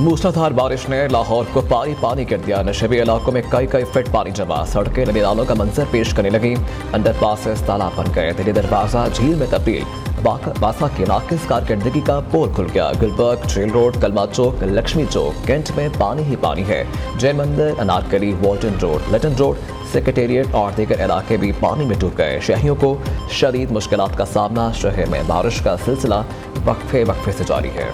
मूसलाधार बारिश ने लाहौर को पानी पानी कर दिया। नशेबी इलाकों में कई फीट पानी जमा, सड़कें नदी नालों का मंजर पेश करने लगी। अंडरपासेस तालाब बन गए, दिल्ली दरवाजा झील में तब्दील। बासा की नाकिस कारकर्दगी का पोल खुल गया। गुलबर्ग, ट्रेल रोड, कलमा चौक, लक्ष्मी चौक, कैंट में पानी ही पानी है। जैन मंदिर, Anarkali, Walton road, Lytton road, secretariat और दीगर इलाके भी पानी में डूब गए। शहरियों को शदीद मुश्किलात का सामना। शहर में बारिश का सिलसिला वक्फे से जारी है।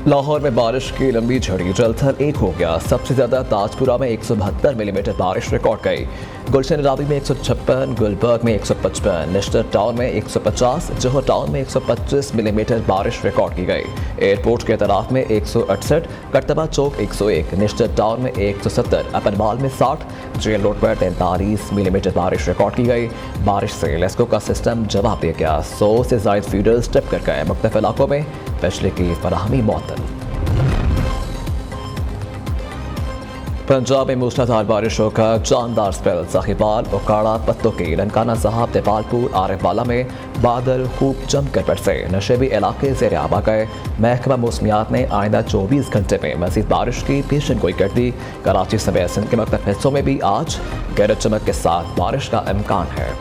लाहौर में बारिश की लंबी झड़ी, जलथल 1 हो गया। सबसे ज्यादा ताजपुरा में 172 मिलीमीटर बारिश रिकॉर्ड गई। गुलशन रावी में 156, गुलबर्ग में 155, निश्तर टाउन में 150, जोहर टाउन में 125 मिलीमीटर बारिश रिकॉर्ड की गई। एयरपोर्ट के तराफ में 168, कटतबा चौक 101, निश्तर टाउन में 170, अपनवाल में 60, जेल रोड पर 43 मिलीमीटर बारिश रिकॉर्ड की गई। बारिश से लेस्को का सिस्टम जवाब दे गया। 100 से ज्यादा फीडर्स ट्रिप कर गए। मुख्तलिफ इलाकों में बिजली की फराहमी मअतल। पंजाब में मूसलाधार बारिश होकर जानदार स्पेल। साहिबाल, उकाड़ा, पत्तोकी, ननकाना साहब, देपालपुर, आरिफवाला में बादल खूब जमकर बरसे। नशेबी इलाके ज़ेर आब आ गए। महकमा मौसमियात ने आइंदा 24 घंटे में मज़ीद बारिश की पेशन गोई कर दी। कराची समेत सिंध के मुख्तलिफ हिस्सों में भी आज गरज चमक के साथ बारिश का इम्कान है।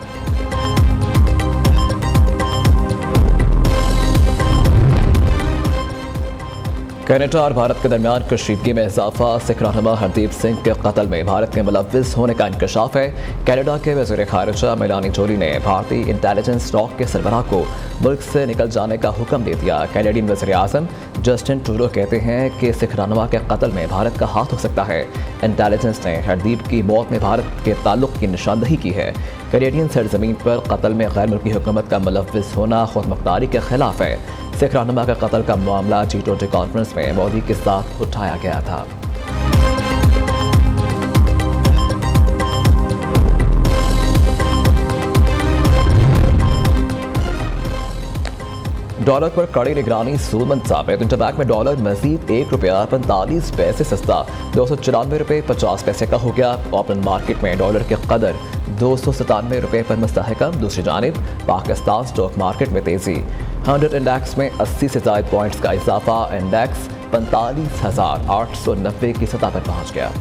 कनाडा और भारत के दरमियान कशीदगी में इजाफा। सिख रहनुमा हरदीप सिंह के कत्ल में भारत के मुलव्विस होने का इंकशाफ है। कनाडा के वज़ीर खारिजा मेलानी जोली ने भारतीय इंटेलिजेंस स्टॉक के सरबराह को मुल्क से निकल जाने का हुक्म दे दिया। कैनेडियन वज़ीर आज़म जस्टिन ट्रूडो कहते हैं कि सिख रहनुमा के कत्ल में भारत का हाथ हो सकता है। इंटेलिजेंस ने हरदीप की मौत में भारत के ताल्लुक की निशानदही की है। कैनेडियन सरजमीन पर कत्ल में गैर मुल्की हुकूमत का मुलव्विस होना खुद मुख्तारी के खिलाफ है। सिख रहनुमा के कत्ल का मामला G20 कॉन्फ्रेंस में मोदी के साथ उठाया गया था। डॉलर पर कड़ी निगरानी सूदमंद साबित। इंटरबैंक में डॉलर मजीद ₹1.45 सस्ता 294 रुपये 50 पैसे का हो गया। ओपन मार्केट में डॉलर की कदर ₹297 पर मुस्तहकम। दूसरी जानिब पाकिस्तान स्टॉक मार्केट में तेजी। 100 इंडेक्स में 80 से ज्यादा पॉइंट्स का इजाफा। इंडेक्स 45,890 की सतह पर पहुंच गया।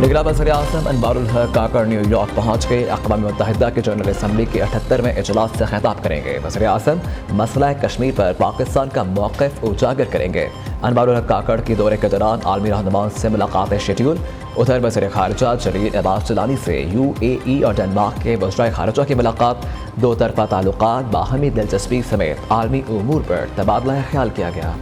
निगरान वज़ीर आज़म अनवारुल हक काकड़ न्यूयॉर्क पहुंच गए। अक़वाम मुत्तहिदा के जनरल असम्बली के 78वें इजलास से खिताब करेंगे। वज़ीर आज़म मसला कश्मीर पर पाकिस्तान का मौक़िफ़ उजागर करेंगे। अनवारुल हक काकड़ की दौरे के दौरान आलमी रहनुमाओं से मुलाकातें शेड्यूल। उधर वज़ीर खारिजा जलील अब्बास जिलानी से UAE और डेनमार्क के वज़ीर खारिजा की मुलाकात। दो तरफ़ा ताल्लुकात, बाहमी दिलचस्पी समेत आलमी उमूर पर तबादला ख्याल किया गया।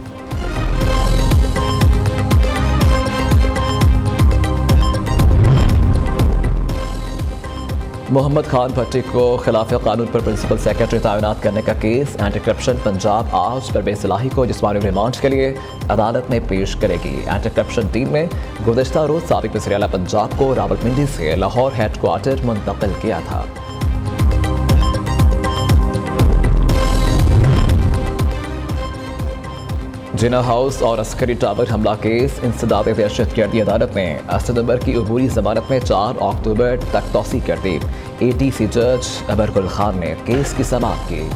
मोहम्मद खान भट्टी को खिलाफ कानून पर प्रिंसिपल सेक्रेटरी तैनात करने का केस। एंटी करप्शन पंजाब आज परवेज़ इलाही को जिस्मानी रिमांड के लिए अदालत में पेश करेगी। एंटी करप्शन टीम में गुज़श्ता रोज साबिक़ वज़ीर आला पंजाब को रावलपिंडी से लाहौर हेडक्वार्टर मुंतकिल किया था। जिना हाउस और अस्करी टावर हमला केस। इंसदाद दहशत गर्दी अदालत ने 8 सितंबर की अबूरी जमानत में 4 अक्टूबर तक तौसी कर दी। ATC जज अबरकुल खान ने केस की समाअत की।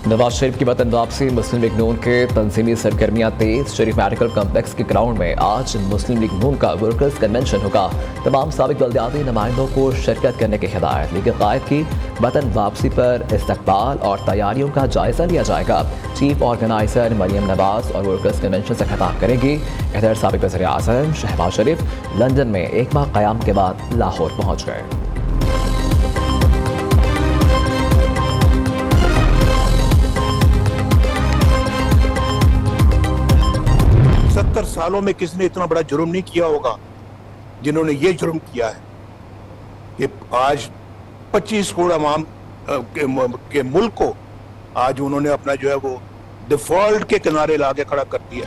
नवाज शरीफ की वतन वापसी। मुस्लिम लीग नून के तंजीमी सरगर्मियां तेज। शरीफ मेडिकल कॉम्प्लेक्स के ग्राउंड में आज मुस्लिम लीग नून का वर्कर्स कन्वेंशन होगा। तमाम साबिक बल्दियाती नुमाइंदों को शिरकत करने की हिदायत। लीग कायद की वतन वापसी पर इस्तकबाल और तैयारियों का जायजा लिया जाएगा। चीफ ऑर्गेनाइजर मरियम नवाज और वर्कर्स कन्वेंशन से खिताब करेंगी। इधर साबिक वज़ीर आज़म शहबाज शरीफ लंदन में एक माह क़याम के बाद लाहौर पहुँच गए। 70 सालों में किसने इतना बड़ा जुर्म नहीं किया होगा जिन्होंने ये जुर्म किया है कि आज 25 करोड़ अवाम के मुल्क को आज उन्होंने अपना जो है वो डिफॉल्ट के किनारे लाके खड़ा कर दिया।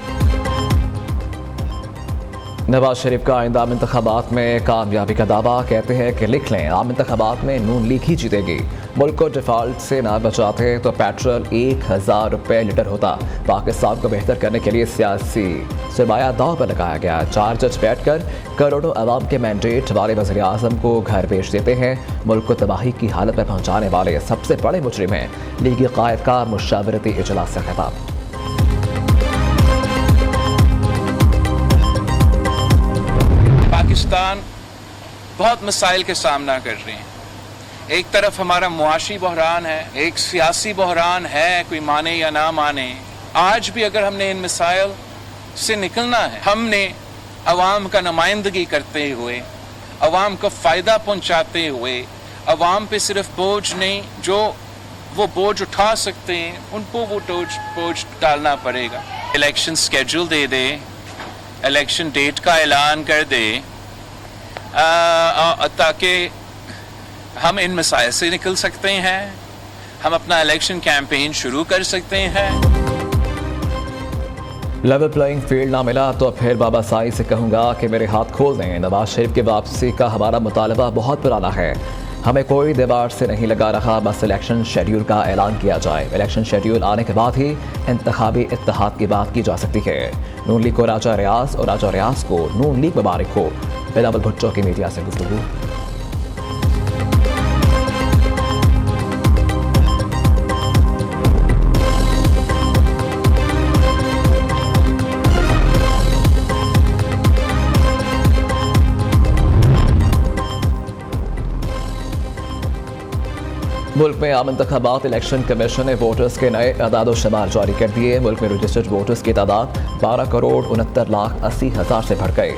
नवाज शरीफ का आइंदा आम इंतखाबात में कामयाबी का दावा, कहते हैं कि लिख लें आम इंतखाबात में नून लीग ही जीतेगी। मुल्क को डिफॉल्ट से ना बचाते तो पेट्रोल 1000 रुपये लीटर होता। पाकिस्तान को बेहतर करने के लिए सियासी सरमाया दाव पर लगाया गया। 4 जज बैठकर करोड़ों अवाम के मैंडेट वाले वज़ीर आज़म को घर भेज देते हैं। मुल्क को तबाही की हालत में पहुँचाने वाले सबसे बड़े मुजरिम हैं। लीगी कायद का मुशावरती इजलास से खिताब। पाकिस्तान बहुत मसाइल के सामना कर रहे हैं। एक तरफ हमारा मुआशी बहरान है, एक सियासी बहरान है, कोई माने या ना माने। आज भी अगर हमने इन मसाइल से निकलना है, हमने अवाम का नुमाइंदगी करते हुए, अवाम को फ़ायदा पहुंचाते हुए, अवाम पे सिर्फ बोझ नहीं, जो वो बोझ उठा सकते हैं उनको वो बोझ डालना पड़ेगा। इलेक्शन स्केड्यूल दे दे, इलेक्शन डेट का ऐलान कर दे, ताकि हम इन मसाइल से निकल सकते हैं, हम अपना इलेक्शन कैंपेन शुरू कर सकते हैं। लेवल प्लेइंग फील्ड ना मिला तो फिर बाबा साई से कहूँगा कि मेरे हाथ खोल दें। नवाज शरीफ की वापसी का हमारा मुतालबा बहुत पुराना है। हमें कोई दीवार से नहीं लगा रहा, बस इलेक्शन शेड्यूल का ऐलान किया जाए। इलेक्शन शेड्यूल आने के बाद ही इंतखाबी इत्तेहाद की बात की जा सकती है। नून लीग को राजा रियाज और राजा रियाज को नून लीग मुबारक हो। बिलावल भुट्टो की मीडिया से गुफ्तगू। मुल्क में आम इंतखाबात इलेक्शन कमीशन ने वोटर्स के नए अदाद शुमार जारी कर दिए। मुल्क में रजिस्टर्ड वोटर्स की तादाद 12,69,80,000 से बढ़ गई।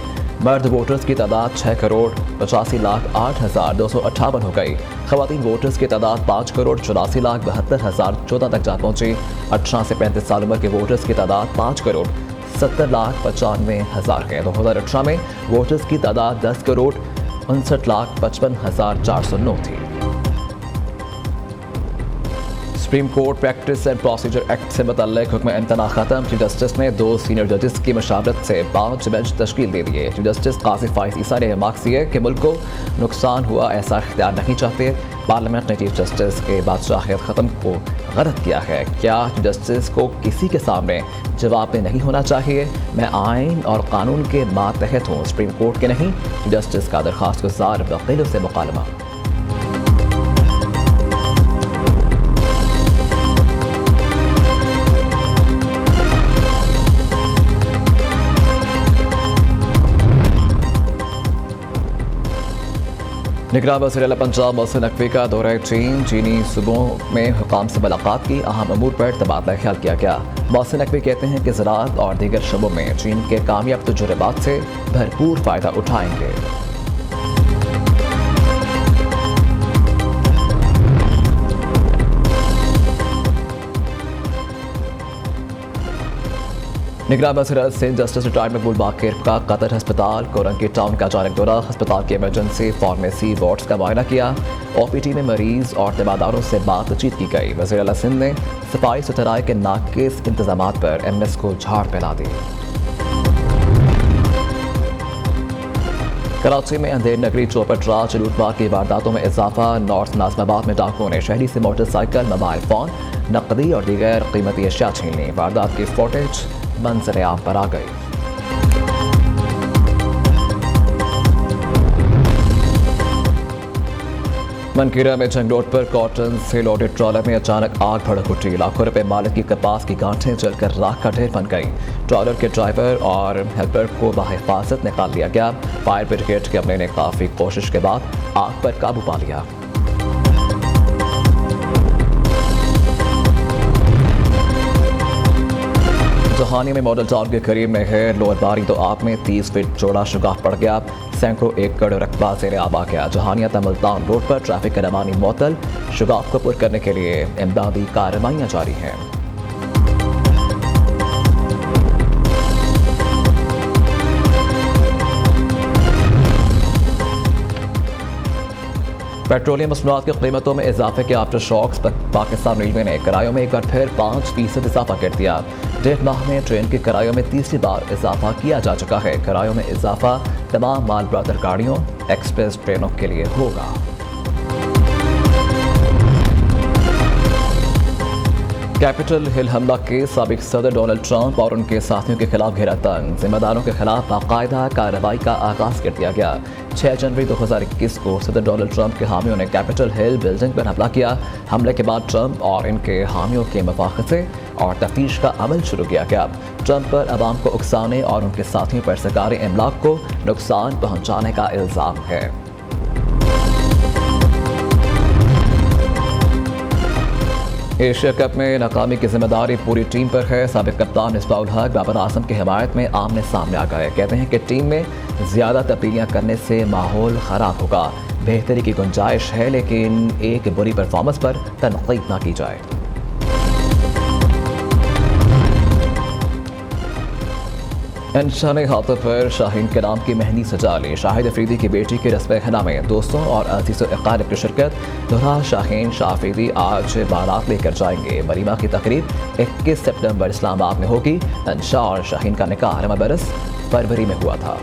मर्द वोटर्स की तादाद 6,85,08,258 हो गई। खवातीन वोटर्स की तादाद 5,84,72,014 तक जा पहुंची। 18 से 35 साल उम्र के वोटर्स की तादाद 5,70,95,000 है। 2018 में वोटर्स की तादाद 10,59,55,409 थी। Supreme court practice and procedure act से मुतल्लिक हुक्म इम्तना खत्म। चीफ जस्टिस ने 2 सीनियर जजेस की मशावरत से 5 बेंच तश्कील दे दिए। चीफ जस्टिस काजी फाइज ईसा ने मार्क्स दिए कि मुल्क को नुकसान हुआ ऐसा इख्तियार नहीं चाहते। पार्लियामेंट ने चीफ जस्टिस के बादशाहियत ख़त्म को गलत किया है। क्या चीफ जस्टिस को किसी के सामने जवाब में नहीं होना चाहिए? मैं आइन और कानून के मातहत हूँ, सुप्रीम कोर्ट के नहीं। चीफ जस्टिस का दरख्वास्त गुजार वकीलों से मुकालमा। निगरान वज़ीर आला पंजाब मोहसिन नकवी का दौरा चीन। चीनी सूबों में हुकाम से मुलाकात की। अहम अमूर पर तबादला ख्याल किया गया। मोहसिन नकवी कहते हैं कि ज़राअत और दीगर शोबों में चीन के कामयाब तजुर्बात से भरपूर फ़ायदा उठाएंगे। निगरान वज़ीर सिंध जस्टिस रिटायर्ड मकबूल बाकिर का कतर हस्पताल कोरंकी टाउन का अचानक दौरा। अस्पताल के इमरजेंसी फार्मेसी वार्ड्स का मुआयना किया। OPT में मरीज और तबादारों से बातचीत की गई। वज़ीर आला सिंध ने सफाई सुथराई के नाकिस इंतजामात पर MS को झाड़ फैला दी। कराची में अंधेर नगरी चौपट लूटमार की वारदातों में इजाफा। नॉर्थ नाज़िमाबाद में डाकुओं ने शहरी से मोटरसाइकिल, मोबाइल फ़ोन, नकदी और दीगर कीमती अशिया छीन ली। वारदात की फुटेज मंजर आम पर आ गई। मनकीरा में जंग रोड पर कॉटन से लोडेड ट्रॉलर में अचानक आग भड़क उठी। लाखों रुपए मालिक की कपास की गांठें जलकर राख का ढेर बन गई। ट्रॉलर के ड्राइवर और हेल्पर को बाहिफाजत निकाल लिया गया। फायर ब्रिगेड के अमले ने काफ़ी कोशिश के बाद आग पर काबू पा लिया। जहानी में मॉडल टाउन के करीब में है लोअर बारी तो आप में 30 फीट चौड़ा शुगाफ पड़ गया। सैकड़ों एकड़ रकबा ज़ेर आब आ गया। जहानिया तमलतान रोड पर ट्रैफिक का रवानी मुअत्तल। शुगाफ को पुर करने के लिए इमदादी कार्रवाइयाँ जारी हैं। पेट्रोलियम मसनूआत की कीमतों में इजाफे के आफ्टर शॉक्स पर पाकिस्तान रेलवे ने किरायों में एक बार फिर 5% इजाफा कर दिया। 1.5 माह में ट्रेन के किरायों में तीसरी बार इजाफा किया जा चुका है। किरायों में इजाफा तमाम माल बरदर गाड़ियों, एक्सप्रेस ट्रेनों के लिए होगा। कैपिटल हिल हमला के साबिक सदर डोनाल्ड ट्रंप और उनके साथियों के खिलाफ घेरा तंग। जिम्मेदारों के खिलाफ बाकायदा कार्रवाई का आगाज कर दिया गया। 6 जनवरी 2021 को सदर डोनाल्ड ट्रंप के हामियों ने कैपिटल हिल बिल्डिंग पर हमला किया। हमले के बाद ट्रंप और इनके हामियों के मुफाखजे और तफ्तीश का अमल शुरू किया गया। ट्रंप पर अवाम को उकसाने और उनके साथियों पर सरकारी इमलाक को नुकसान पहुँचाने का इल्ज़ाम है। एशिया कप में नाकामी की जिम्मेदारी पूरी टीम पर है। साबिक कप्तान मिसबाह उल हक बाबर आजम की हिमायत में आमने सामने आ गए। कहते हैं कि टीम में ज़्यादा तब्दीलियां करने से माहौल ख़राब होगा। बेहतरी की गुंजाइश है, लेकिन एक बुरी परफॉर्मेंस पर तनकीद ना की जाए। अनजाने हाथों पर शाहीन के नाम की मेहंदी सजा ली। शाहिद अफरीदी की बेटी के रस्म खिना में दोस्तों और अज़ीज़-ओ-अक़ारिब की शिरकत। दुल्हा शाहीन शाह अफरीदी आज बारात लेकर जाएंगे। वलीमा की तकरीब 21 सितंबर इस्लामाबाद में होगी। अंशा और शाहीन का निकाह रमज़ान बरस फरवरी में हुआ था।